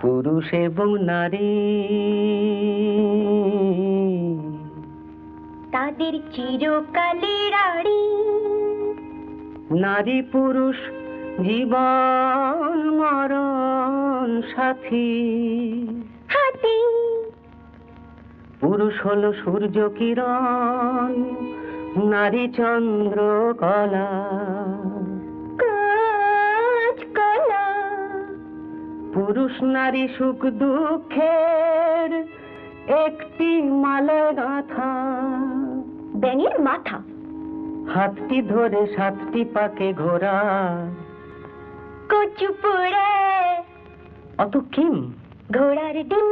পুরুষ এবং নারী তাদের চিরকালের আড়ি, নারী পুরুষ জীবন মরণ সাথী। হাতি পুরুষ হলো সূর্য কিরণ, নারী চন্দ্র কলা। কাজ কলা, পুরুষ নারী সুখ দুঃখের একটি মালা গাঁথা। ব্যাঙের মাথা, হাতটি ধরে সাতটি পাকে ঘোরা। কচু পোড়ে অত কিম ঘোড়ার ডিম।